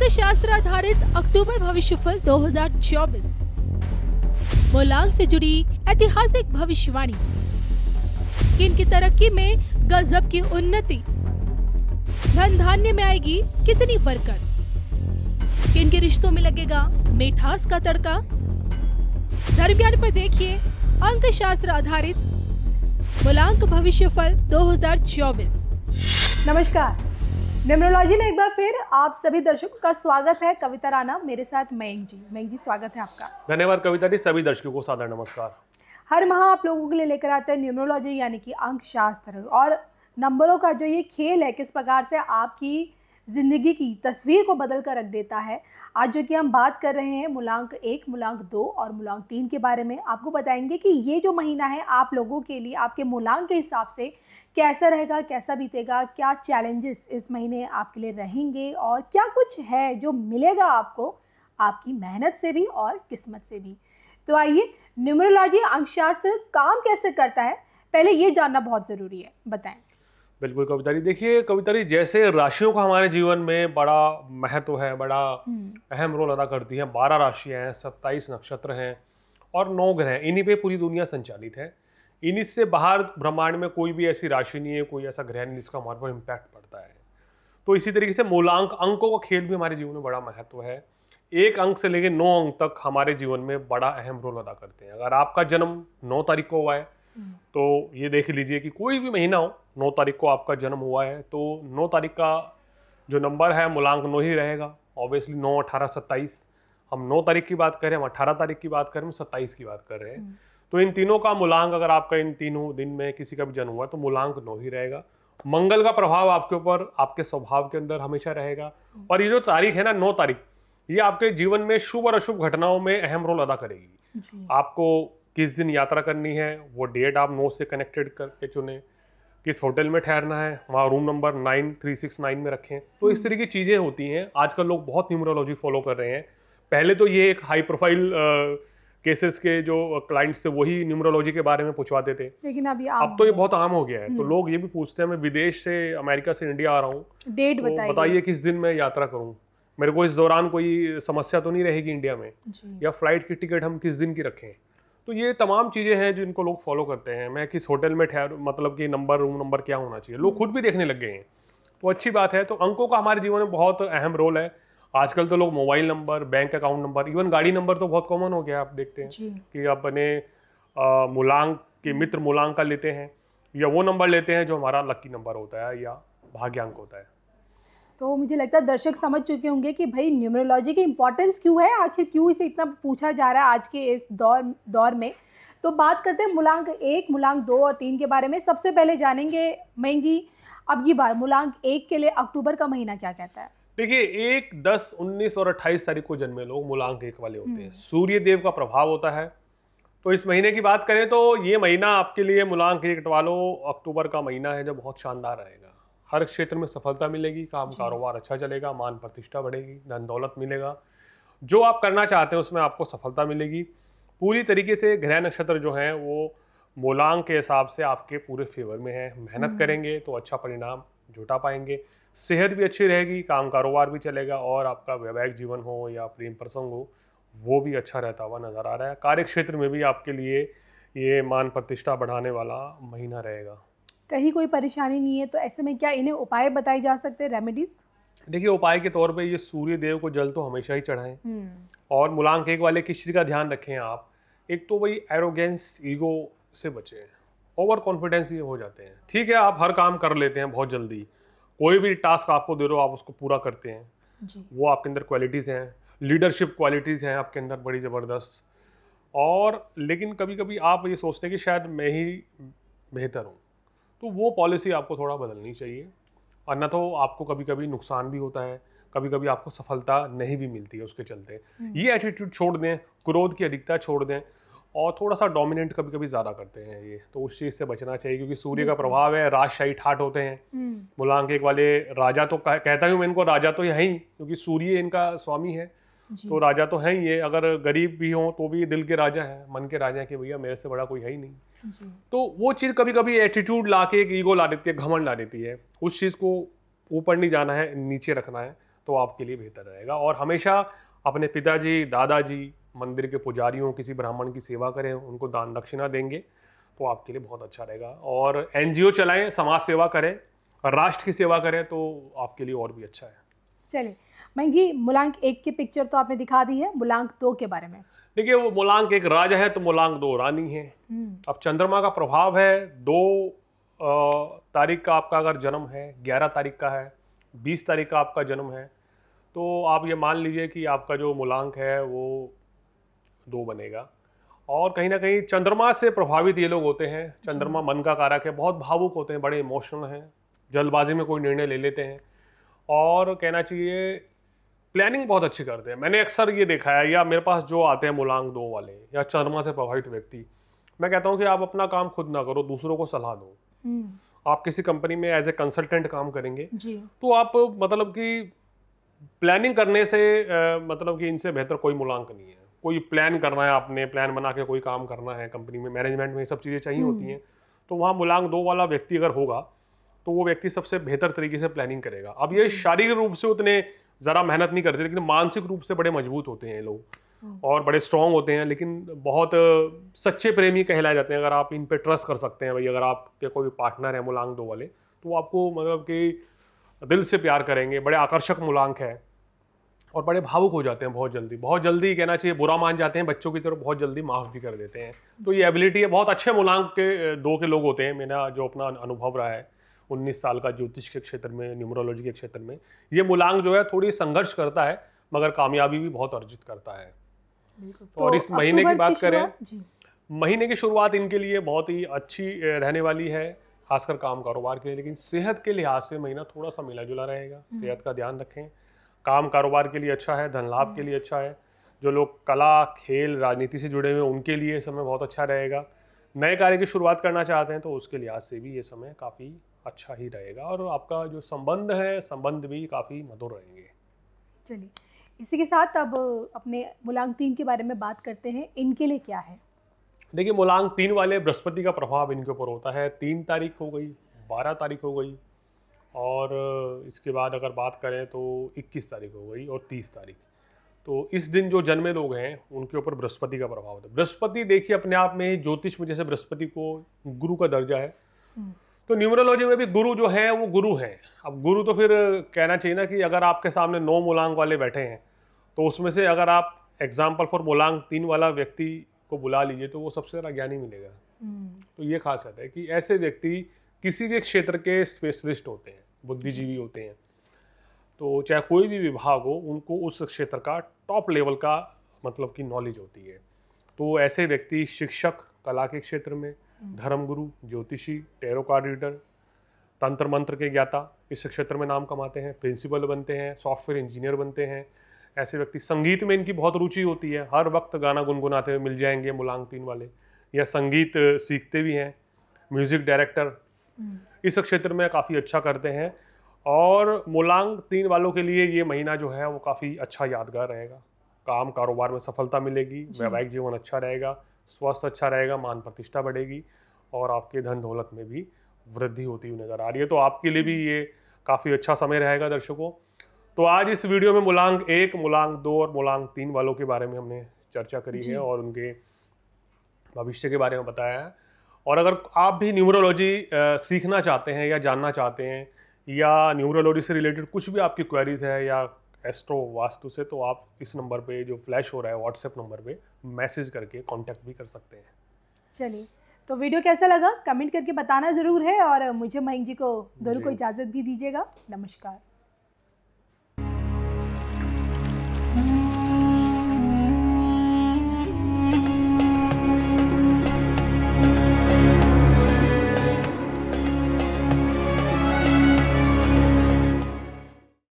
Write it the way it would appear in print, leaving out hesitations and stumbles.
शास्त्र आधारित अक्टूबर भविष्यफल 2024 मूलांक से जुड़ी ऐतिहासिक भविष्यवाणी। किन की तरक्की में गजब की उन्नति, धन धान्य में आएगी कितनी बरकत, किन के रिश्तों में लगेगा मिठास का तड़का। धर्मज्ञान पर देखिए अंक शास्त्र आधारित मूलांक भविष्यफल 2024। नमस्कार, न्यूमरोलॉजी में एक बार फिर आप सभी दर्शकों का स्वागत है। कविता राणा मेरे साथ मयंक जी स्वागत है आपका। धन्यवाद कविता जी, सभी दर्शकों को सादर नमस्कार। हर माह आप लोगों के लिए लेकर आते हैं न्यूमरोलॉजी यानी कि अंक शास्त्र, और नंबरों का जो ये खेल है किस प्रकार से आपकी ज़िंदगी की तस्वीर को बदल कर रख देता है। आज जो कि हम बात कर रहे हैं मूलांक 1, मूलांक 2 और मूलांक 3 के बारे में। आपको बताएंगे कि ये जो महीना है आप लोगों के लिए आपके मूलांक के हिसाब से कैसा रहेगा, कैसा बीतेगा, क्या चैलेंजेस इस महीने आपके लिए रहेंगे और क्या कुछ है जो मिलेगा आपको आपकी मेहनत से भी और किस्मत से भी। तो आइए, न्यूमरोलॉजी अंकशास्त्र काम कैसे करता है पहले ये जानना बहुत ज़रूरी है, बताएं। बिल्कुल कविता जी, देखिए कविता जी, जैसे राशियों का हमारे जीवन में बड़ा महत्व है, बड़ा अहम रोल अदा करती है। 12 राशियां हैं, 27 नक्षत्र हैं और 9 ग्रह हैं। इन्हीं पे पूरी दुनिया संचालित है। इन्हीं से बाहर ब्रह्मांड में कोई भी ऐसी राशि नहीं है, कोई ऐसा ग्रह नहीं जिसका हमारे पर इम्पैक्ट पड़ता है। तो इसी तरीके से मूलांक अंकों का खेल भी हमारे जीवन में बड़ा महत्व है। 1 अंक से लेकर 9 अंक तक हमारे जीवन में बड़ा अहम रोल अदा करते हैं। अगर आपका जन्म 9 तारीख को हुआ है तो ये देख लीजिए कि कोई भी महीना हो, 9 तारीख को आपका जन्म हुआ है तो 9 तारीख का जो नंबर है मूलांक 9 ही रहेगा। ऑब्वियसली 9, 18, 27। हम 9 तारीख की बात करें, हम 18 तारीख की बात करें, हम 27 की बात कर रहे हैं। तो इन तीनों का मूलांक, अगर आपका इन तीनों दिन में किसी का भी जन्म हुआ तो मूलांक 9 ही रहेगा। मंगल का प्रभाव आपके ऊपर, आपके स्वभाव के अंदर हमेशा रहेगा। और ये जो तारीख है ना, 9 तारीख, ये आपके जीवन में शुभ और अशुभ घटनाओं में अहम रोल अदा करेगी। आपको किस दिन यात्रा करनी है वो डेट आप 9 से कनेक्टेड करके चुने। किस होटल में ठहरना है वहाँ रूम नंबर 9369 में रखें। तो इस तरह की चीज़ें होती हैं। आजकल लोग बहुत न्यूमरोलॉजी फॉलो कर रहे हैं। पहले तो ये एक हाई प्रोफाइल केसेस के जो क्लाइंट्स थे वही न्यूमरोलॉजी के बारे में पूछवाते थे, लेकिन अब तो ये बहुत आम हो गया है। तो लोग ये भी पूछते हैं, मैं विदेश से, अमेरिका से इंडिया आ रहा हूँ, डेट बताइए किस दिन मैं यात्रा करूँ, मेरे को इस दौरान कोई समस्या तो नहीं रहेगी इंडिया में, या फ्लाइट की टिकट हम किस दिन की रखें। तो ये तमाम चीज़ें हैं जिनको लोग फॉलो करते हैं। मैं किस होटल में ठहर, मतलब कि नंबर, रूम नंबर क्या होना चाहिए, लोग खुद भी देखने लग गए हैं। तो अच्छी बात है। तो अंकों का हमारे जीवन में बहुत अहम रोल है। आजकल तो लोग mobile number, bank account number, even गाड़ी नंबर तो बहुत कॉमन हो गया। आप देखते हैं कि अपने मूलांक के मित्र मूलांक का लेते हैं या वो नंबर लेते हैं जो हमारा लकी नंबर होता है या भाग्यांक होता है। तो मुझे लगता है दर्शक समझ चुके होंगे कि भाई न्यूमरोलॉजी की इंपॉर्टेंस क्यों है, आखिर क्यों इसे इतना पूछा जा रहा है आज के इस दौर में। तो बात करते हैं मूलांक 1, मूलांक 2 और 3 के बारे में। सबसे पहले जानेंगे मयंक जी, अब की बार मूलांक 1 के लिए अक्टूबर का महीना क्या कहता है। देखिए 1, 10, 19 और 28 तारीख को जन्मे लोग मूलांक 1 वाले होते हैं। सूर्य देव का प्रभाव होता है। तो इस महीने की बात करें तो ये महीना आपके लिए मूलांक 1 वालों अक्टूबर का महीना है जो बहुत शानदार रहेगा। हर क्षेत्र में सफलता मिलेगी, काम कारोबार अच्छा चलेगा, मान प्रतिष्ठा बढ़ेगी, धन दौलत मिलेगा, जो आप करना चाहते हैं उसमें आपको सफलता मिलेगी। पूरी तरीके से ग्रह नक्षत्र जो हैं वो मूलांक के हिसाब से आपके पूरे फेवर में है। मेहनत करेंगे तो अच्छा परिणाम जुटा पाएंगे। सेहत भी अच्छी रहेगी, काम कारोबार भी चलेगा और आपका वैवाहिक जीवन हो या प्रेम प्रसंग हो वो भी अच्छा रहता हुआ नजर आ रहा है। कार्य क्षेत्र में भी आपके लिए ये मान प्रतिष्ठा बढ़ाने वाला महीना रहेगा। कहीं कोई परेशानी नहीं है तो ऐसे में क्या इन्हें उपाय बताए जा सकते हैं, रेमेडीज? देखिए उपाय के तौर पे ये सूर्य देव को जल तो हमेशा ही चढ़ाएं। और मूलांक 1 वाले किस चीज़ का ध्यान रखें आप, एक तो वही एरोगेंस, ईगो से बचें। ओवर कॉन्फिडेंस ये हो जाते हैं। ठीक है, आप हर काम कर लेते हैं बहुत जल्दी, कोई भी टास्क आपको दे दो आप उसको पूरा करते हैं जी। वो आपके अंदर क्वालिटीज़ हैं, लीडरशिप क्वालिटीज़ हैं आपके अंदर बड़ी ज़बरदस्त। और लेकिन कभी कभी आप ये सोचते हैं कि शायद मैं ही बेहतर हूँ, तो वो पॉलिसी आपको थोड़ा बदलनी चाहिए। वरना तो आपको कभी कभी नुकसान भी होता है, कभी कभी आपको सफलता नहीं भी मिलती है उसके चलते। ये एटीट्यूड छोड़ दें, क्रोध की अधिकता छोड़ दें और थोड़ा सा डोमिनेंट कभी कभी ज़्यादा करते हैं ये, तो उस चीज़ से बचना चाहिए क्योंकि सूर्य का प्रभाव है। राजशाही ठाट होते हैं मूलांक 1 वाले। राजा तो कहता हूँ मैं इनको, राजा तो है ही क्योंकि सूर्य इनका स्वामी है, तो राजा तो है ही ये। अगर गरीब भी हो तो भी दिल के राजा है, मन के राजा है कि भैया मेरे से बड़ा कोई है ही नहीं। तो वो चीज़ कभी कभी एटीट्यूड ला के एक ईगो ला देती है, घमंड ला देती है। उस चीज़ को ऊपर नहीं जाना है, नीचे रखना है। तो आपके लिए बेहतर रहेगा। और हमेशा अपने पिताजी, दादाजी, मंदिर के पुजारियों, किसी ब्राह्मण की सेवा करें, उनको दान दक्षिणा देंगे तो आपके लिए बहुत अच्छा रहेगा। और NGO चलाएं, समाज सेवा करें, राष्ट्र की सेवा करें तो आपके लिए और भी अच्छा है। चलिए मयंक जी, मूलांक 1 की पिक्चर तो आपने दिखा दी है, मूलांक 2 के बारे में। देखिए, वो मूलांक 1 राजा है तो मूलांक 2 रानी है। अब चंद्रमा का प्रभाव है, 2 तारीख का आपका अगर जन्म है, 11 तारीख का है, 20 तारीख का आपका जन्म है, तो आप ये मान लीजिए कि आपका जो मूलांक है वो 2 बनेगा। और कहीं ना कहीं चंद्रमा से प्रभावित ये लोग होते हैं। चंद्रमा मन का कारक है, बहुत भावुक होते हैं, बड़े इमोशनल हैं, जल्दबाजी में कोई निर्णय ले लेते हैं, और कहना चाहिए प्लानिंग बहुत अच्छी करते हैं। मैंने अक्सर ये देखा है, या मेरे पास जो आते हैं मूलांक 2 वाले या चंद्रमा से प्रभावित व्यक्ति, मैं कहता हूँ कि आप अपना काम खुद ना करो, दूसरों को सलाह दो। आप किसी कंपनी में एज ए कंसल्टेंट काम करेंगे तो आप मतलब कि प्लानिंग करने से मतलब कि इनसे बेहतर कोई मूलांक नहीं है। कोई प्लान करना है, आपने प्लान बना के कोई काम करना है, कंपनी में, मैनेजमेंट में ये सब चीज़ें चाहिए होती हैं, तो वहाँ मूलांक 2 वाला व्यक्ति अगर होगा तो वो व्यक्ति सबसे बेहतर तरीके से प्लानिंग करेगा। अब ये शारीरिक रूप से उतने ज़रा मेहनत नहीं करते, लेकिन मानसिक रूप से बड़े मजबूत होते हैं ये लोग और बड़े स्ट्रांग होते हैं, लेकिन बहुत सच्चे प्रेमी कहलाए जाते हैं। अगर आप इन पे ट्रस्ट कर सकते हैं भाई, अगर आपके कोई पार्टनर है मूलांक 2 वाले, तो आपको मतलब कि दिल से प्यार करेंगे। बड़े आकर्षक मूलांक है और बड़े भावुक हो जाते हैं बहुत जल्दी कहना चाहिए, बुरा मान जाते हैं, बच्चों की तरफ बहुत जल्दी माफ़ भी कर देते हैं। तो ये एबिलिटी है। बहुत अच्छे मूलांक के 2 के लोग होते हैं। मेरा जो अपना अनुभव रहा है 19 साल का ज्योतिष के क्षेत्र में, न्यूमरोलॉजी के क्षेत्र में, ये मूलांक जो है थोड़ी संघर्ष करता है मगर कामयाबी भी बहुत अर्जित करता है। तो और इस महीने की बात करें, जी, महीने की शुरुआत इनके लिए बहुत ही अच्छी रहने वाली है, खासकर काम कारोबार के लिए। लेकिन सेहत के लिहाज से महीना थोड़ा सा मिला जुला रहेगा, सेहत का ध्यान रखें। काम कारोबार के लिए अच्छा है, धन लाभ के लिए अच्छा है। जो लोग कला, खेल, राजनीति से जुड़े हुए हैं उनके लिए समय बहुत अच्छा रहेगा। नए कार्य की शुरुआत करना चाहते हैं तो उसके लिहाज से भी ये समय काफ़ी अच्छा ही रहेगा। और आपका जो संबंध है, संबंध भी काफ़ी मधुर रहेंगे। चलिए इसी के साथ अब अपने मूलांक 3 के बारे में बात करते हैं, इनके लिए क्या है? देखिए, मूलांक 3 वाले बृहस्पति का प्रभाव इनके ऊपर होता है। 3 तारीख हो गई, 12 तारीख हो गई, और इसके बाद अगर बात करें तो 21 तारीख हो गई और 30 तारीख। तो इस दिन जो जन्मे लोग हैं उनके ऊपर बृहस्पति का प्रभाव होता है। बृहस्पति देखिए अपने आप में ही ज्योतिष में जैसे बृहस्पति को गुरु का दर्जा है, तो न्यूमरोलॉजी में भी गुरु जो है वो गुरु है। अब गुरु तो फिर कहना चाहिए ना कि अगर आपके सामने 9 मूलांक वाले बैठे हैं तो उसमें से अगर आप एग्जाम्पल फॉर मूलांक 3 वाला व्यक्ति को बुला लीजिए तो वो सबसे ज़्यादा ज्ञानी मिलेगा। तो ये खासियत है कि ऐसे व्यक्ति किसी भी क्षेत्र के स्पेशलिस्ट होते हैं, बुद्धिजीवी होते हैं। तो चाहे कोई भी विभाग हो, उनको उस क्षेत्र का टॉप लेवल का मतलब की नॉलेज होती है। तो ऐसे व्यक्ति शिक्षक, कला के क्षेत्र में, धर्मगुरु, ज्योतिषी, टैरो कार्ड रीडर, तंत्र मंत्र के ज्ञाता इस क्षेत्र में नाम कमाते हैं, प्रिंसिपल बनते हैं, सॉफ्टवेयर इंजीनियर बनते हैं। ऐसे व्यक्ति, संगीत में इनकी बहुत रुचि होती है, हर वक्त गाना गुनगुनाते हुए मिल जाएंगे मूलांक 3 वाले, या संगीत सीखते भी हैं, म्यूजिक डायरेक्टर इस क्षेत्र में काफ़ी अच्छा करते हैं। और मूलांक 3 वालों के लिए ये महीना जो है वो काफ़ी अच्छा यादगार रहेगा। काम कारोबार में सफलता मिलेगी, वैवाहिक जीवन अच्छा रहेगा, स्वास्थ्य अच्छा रहेगा, मान प्रतिष्ठा बढ़ेगी और आपके धन दौलत में भी वृद्धि होती हुई नजर आ रही है। तो आपके लिए भी ये काफ़ी अच्छा समय रहेगा दर्शकों। तो आज इस वीडियो में मूलांक 1, मूलांक 2 और मूलांक 3 वालों के बारे में हमने चर्चा करी है और उनके भविष्य के बारे में बताया है। और अगर आप भी न्यूमरोलॉजी सीखना चाहते हैं या जानना चाहते हैं, या न्यूमरोलॉजी से रिलेटेड कुछ भी आपकी क्वेरीज है या एस्ट्रो वास्तु से, तो आप इस नंबर पे जो फ्लैश हो रहा है व्हाट्सएप नंबर पे मैसेज करके कांटेक्ट भी कर सकते हैं। चलिए, तो वीडियो कैसा लगा कमेंट करके बताना ज़रूर है, और मुझे मयंक जी को दोनों को इजाज़त भी दीजिएगा। नमस्कार।